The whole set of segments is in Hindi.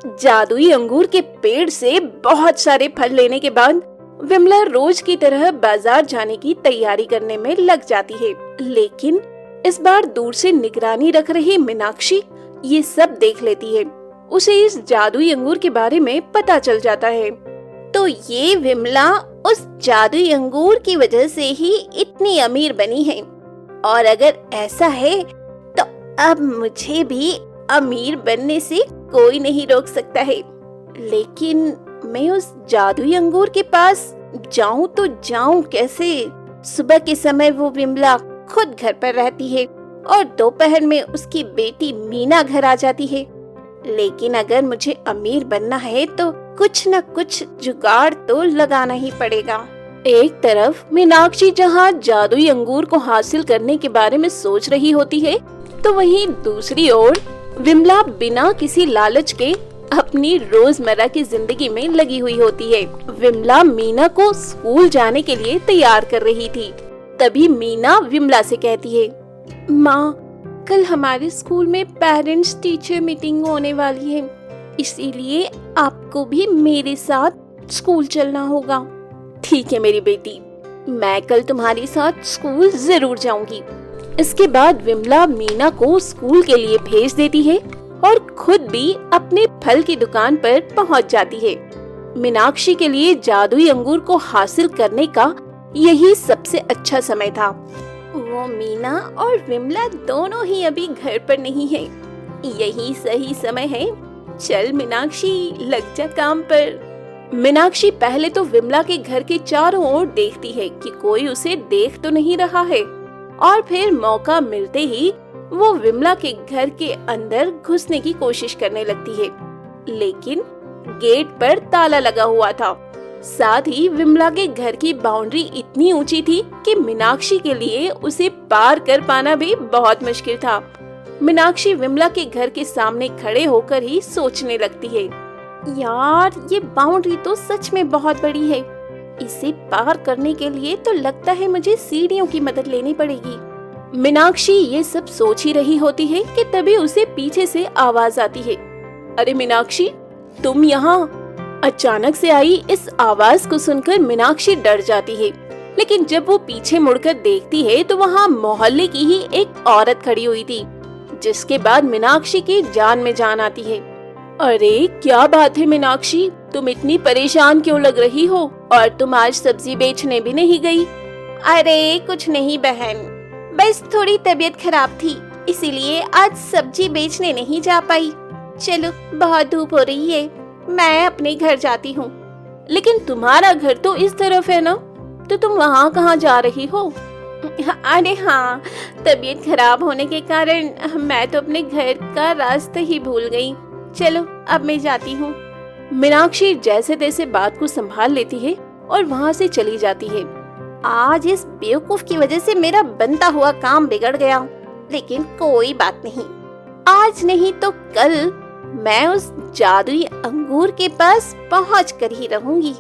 जादुई अंगूर के पेड़ से बहुत सारे फल लेने के बाद विमला रोज की तरह बाजार जाने की तैयारी करने में लग जाती है। लेकिन इस बार दूर से निगरानी रख रही मीनाक्षी ये सब देख लेती है। उसे इस जादुई अंगूर के बारे में पता चल जाता है। तो ये विमला उस जादुई अंगूर की वजह से ही इतनी अमीर बनी है, और अगर ऐसा है तो अब मुझे भी अमीर बनने से कोई नहीं रोक सकता है। लेकिन मैं उस जादुई अंगूर के पास जाऊं तो जाऊं कैसे? सुबह के समय वो विमला खुद घर पर रहती है और दोपहर में उसकी बेटी मीना घर आ जाती है। लेकिन अगर मुझे अमीर बनना है तो कुछ न कुछ जुगाड़ तो लगाना ही पड़ेगा। एक तरफ मीनाक्षी जहाँ जादुई अंगूर को हासिल करने के बारे में सोच रही होती है, तो वहीं दूसरी ओर विमला बिना किसी लालच के अपनी रोजमर्रा की जिंदगी में लगी हुई होती है। विमला मीना को स्कूल जाने के लिए तैयार कर रही थी। तभी मीना विमला से कहती है, माँ, कल हमारे स्कूल में पेरेंट्स टीचर मीटिंग होने वाली है, इसीलिए आपको भी मेरे साथ स्कूल चलना होगा। ठीक है मेरी बेटी, मैं कल तुम्हारे साथ स्कूल जरूर जाऊंगी। इसके बाद विमला मीना को स्कूल के लिए भेज देती है और खुद भी अपने फल की दुकान पर पहुंच जाती है। मीनाक्षी के लिए जादुई अंगूर को हासिल करने का यही सबसे अच्छा समय था। वो मीना और विमला दोनों ही अभी घर पर नहीं है। यही सही समय है। चल मीनाक्षी, लग जा काम पर। मीनाक्षी पहले तो विमला के घर के चारों ओर देखती है कि कोई उसे देख तो नहीं रहा है, और फिर मौका मिलते ही वो विमला के घर के अंदर घुसने की कोशिश करने लगती है। लेकिन गेट पर ताला लगा हुआ था। साथ ही विमला के घर की बाउंड्री इतनी ऊंची थी कि मीनाक्षी के लिए उसे पार कर पाना भी बहुत मुश्किल था। मीनाक्षी विमला के घर के सामने खड़े होकर ही सोचने लगती है, यार ये बाउंड्री तो सच में बहुत बड़ी है। इसे पार करने के लिए तो लगता है मुझे सीढ़ियों की मदद लेनी पड़ेगी। मीनाक्षी ये सब सोच ही रही होती है कि तभी उसे पीछे से आवाज आती है, अरे मीनाक्षी, तुम यहाँ? अचानक से आई इस आवाज को सुनकर मीनाक्षी डर जाती है। लेकिन जब वो पीछे मुड़कर देखती है तो वहाँ मोहल्ले की ही एक औरत खड़ी हुई थी, जिसके बाद मीनाक्षी की जान में जान आती है। अरे क्या बात है मीनाक्षी, तुम इतनी परेशान क्यों लग रही हो? और तुम आज सब्जी बेचने भी नहीं गई? अरे कुछ नहीं बहन, बस थोड़ी तबीयत खराब थी, इसीलिए आज सब्जी बेचने नहीं जा पाई। चलो, बहुत धूप हो रही है, मैं अपने घर जाती हूँ। लेकिन तुम्हारा घर तो इस तरफ है ना, तो तुम वहाँ कहाँ जा रही हो? अरे हाँ, तबीयत खराब होने के कारण मैं तो अपने घर का रास्ता ही भूल गई। चलो अब मैं जाती हूँ। मीनाक्षी जैसे तैसे बात को संभाल लेती है और वहाँ से चली जाती है। आज इस बेवकूफ की वजह से मेरा बनता हुआ काम बिगड़ गया, लेकिन कोई बात नहीं, आज नहीं तो कल मैं उस जादुई अंगूर के पास पहुँच कर ही रहूंगी।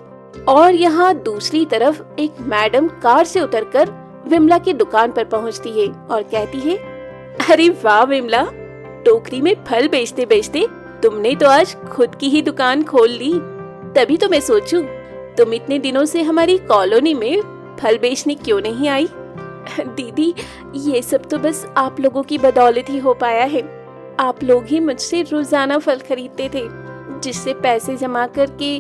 और यहाँ दूसरी तरफ एक मैडम कार से उतरकर विमला की दुकान पर पहुँचती है और कहती है, अरे वाह विमला, टोकरी में फल बेचते बेचते तुमने तो आज खुद की ही दुकान खोल ली। तभी तो मैं सोचूं, तुम इतने दिनों से हमारी कॉलोनी में फल बेचने क्यों नहीं आई? दीदी, ये सब तो बस आप लोगों की बदौलत ही हो पाया है। आप लोग ही मुझसे रोजाना फल खरीदते थे, जिससे पैसे जमा करके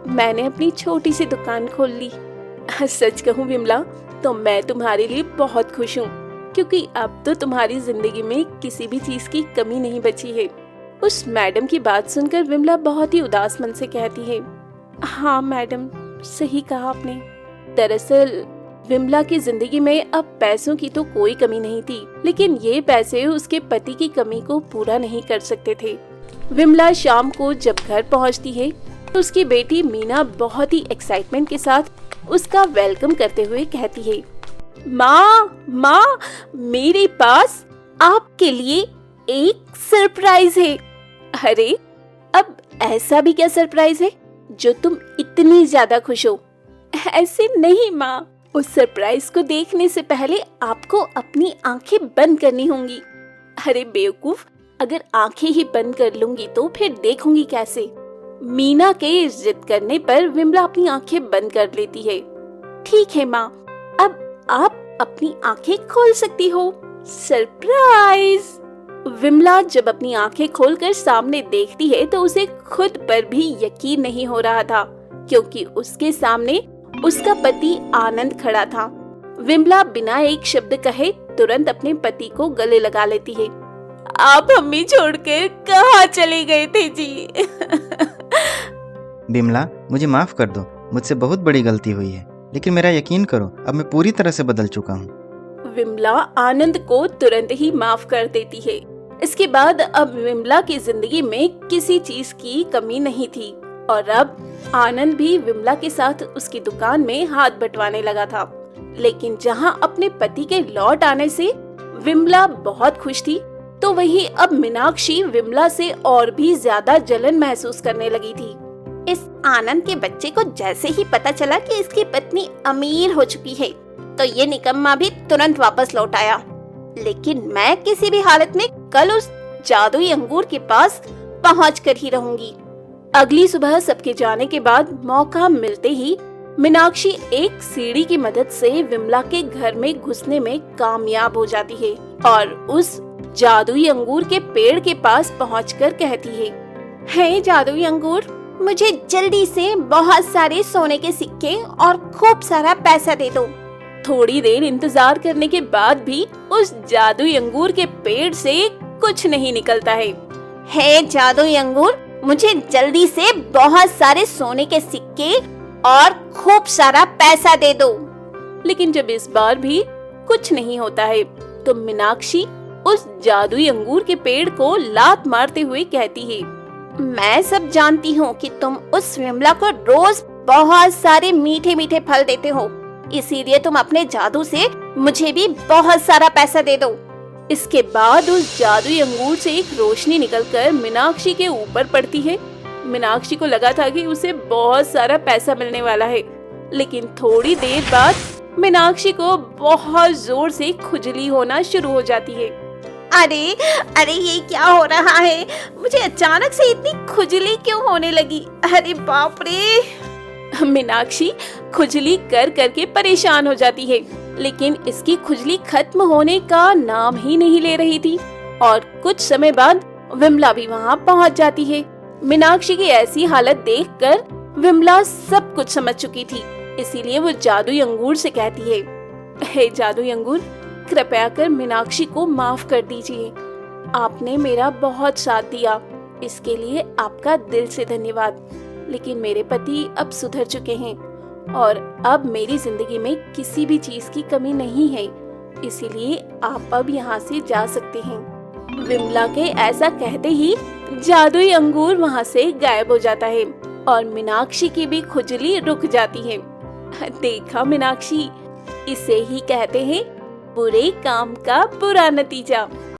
मैंने अपनी छोटी सी दुकान खोल ली। सच कहूँ विमला, तो मैं तुम्हारे लिए बहुत खुश हूँ, क्योंकि अब तो तुम्हारी जिंदगी में किसी भी चीज की कमी नहीं बची है। उस मैडम की बात सुनकर विमला बहुत ही उदास मन से कहती है, हाँ मैडम, सही कहा आपने। दरअसल विमला की जिंदगी में अब पैसों की तो कोई कमी नहीं थी, लेकिन ये पैसे उसके पति की कमी को पूरा नहीं कर सकते थे। विमला शाम को जब घर पहुंचती है तो उसकी बेटी मीना बहुत ही एक्साइटमेंट के साथ उसका वेलकम करते हुए कहती है, माँ, मेरे पास आपके लिए एक सरप्राइज है। अरे, अब ऐसा भी क्या सरप्राइज है जो तुम इतनी ज्यादा खुश हो? ऐसे नहीं माँ, उस सरप्राइज को देखने से पहले आपको अपनी आंखें बंद करनी होंगी। अरे बेवकूफ, अगर आंखें ही बंद कर लूंगी तो फिर देखूंगी कैसे। मीना के इस जिद करने पर विमला अपनी आंखें बंद कर लेती है। ठीक है माँ, अब आप अपनी आंखें खोल सकती हो। सरप्राइज! विमला जब अपनी आंखें खोलकर सामने देखती है तो उसे खुद पर भी यकीन नहीं हो रहा था, क्योंकि उसके सामने उसका पति आनंद खड़ा था। विमला बिना एक शब्द कहे तुरंत अपने पति को गले लगा लेती है। आप हमें छोड़कर कहाँ चले गए थे जी? विमला, मुझे माफ कर दो, मुझसे बहुत बड़ी गलती हुई है, लेकिन मेरा यकीन करो, अब मैं पूरी तरह से बदल चुका हूँ। विमला आनंद को तुरंत ही माफ कर देती है। इसके बाद अब विमला की जिंदगी में किसी चीज की कमी नहीं थी और अब आनंद भी विमला के साथ उसकी दुकान में हाथ बंटवाने लगा था। लेकिन जहां अपने पति के लौट आने से विमला बहुत खुश थी, तो वहीं अब मीनाक्षी विमला से और भी ज्यादा जलन महसूस करने लगी थी। इस आनंद के बच्चे को जैसे ही पता चला कि इसकी पत्नी अमीर हो चुकी है, तो ये निकम्मा भी तुरंत वापस लौट आया। लेकिन मैं किसी भी हालत में कल उस जादुई अंगूर के पास पहुंच कर ही रहूंगी। अगली सुबह सबके जाने के बाद मौका मिलते ही मीनाक्षी एक सीढ़ी की मदद से विमला के घर में घुसने में कामयाब हो जाती है और उस जादुई अंगूर के पेड़ के पास पहुंचकर कहती है, हे जादुई अंगूर, मुझे जल्दी से बहुत सारे सोने के सिक्के और खूब सारा पैसा दे दो। थोड़ी देर इंतजार करने के बाद भी उस जादुई अंगूर के पेड़ से कुछ नहीं निकलता है। हे जादुई अंगूर, मुझे जल्दी से बहुत सारे सोने के सिक्के और खूब सारा पैसा दे दो। लेकिन जब इस बार भी कुछ नहीं होता है तो मीनाक्षी उस जादुई अंगूर के पेड़ को लात मारते हुए कहती है, मैं सब जानती हूँ कि तुम उस विमला को रोज बहुत सारे मीठे मीठे फल देते हो, इसीलिए तुम अपने जादू से मुझे भी बहुत सारा पैसा दे दो। इसके बाद उस जादुई अंगूर से एक रोशनी निकलकर मीनाक्षी के ऊपर पड़ती है। मीनाक्षी को लगा था कि उसे बहुत सारा पैसा मिलने वाला है, लेकिन थोड़ी देर बाद मीनाक्षी को बहुत जोर से खुजली होना शुरू हो जाती है। अरे अरे, ये क्या हो रहा है? मुझे अचानक से इतनी खुजली क्यों होने लगी? अरे बाप रे! मीनाक्षी खुजली कर करके परेशान हो जाती है, लेकिन इसकी खुजली खत्म होने का नाम ही नहीं ले रही थी और कुछ समय बाद विमला भी वहाँ पहुँच जाती है। मीनाक्षी की ऐसी हालत देखकर विमला सब कुछ समझ चुकी थी, इसीलिए वो जादुई अंगूर से कहती है, हे जादुई अंगूर, कृपया कर मीनाक्षी को माफ कर दीजिए। आपने मेरा बहुत साथ दिया, इसके लिए आपका दिल से धन्यवाद। लेकिन मेरे पति अब सुधर चुके हैं और अब मेरी जिंदगी में किसी भी चीज की कमी नहीं है, इसीलिए आप अब यहाँ से जा सकते हैं। विमला के ऐसा कहते ही जादुई अंगूर वहाँ से गायब हो जाता है और मीनाक्षी की भी खुजली रुक जाती है। देखा मीनाक्षी, इसे ही कहते हैं बुरे काम का बुरा नतीजा।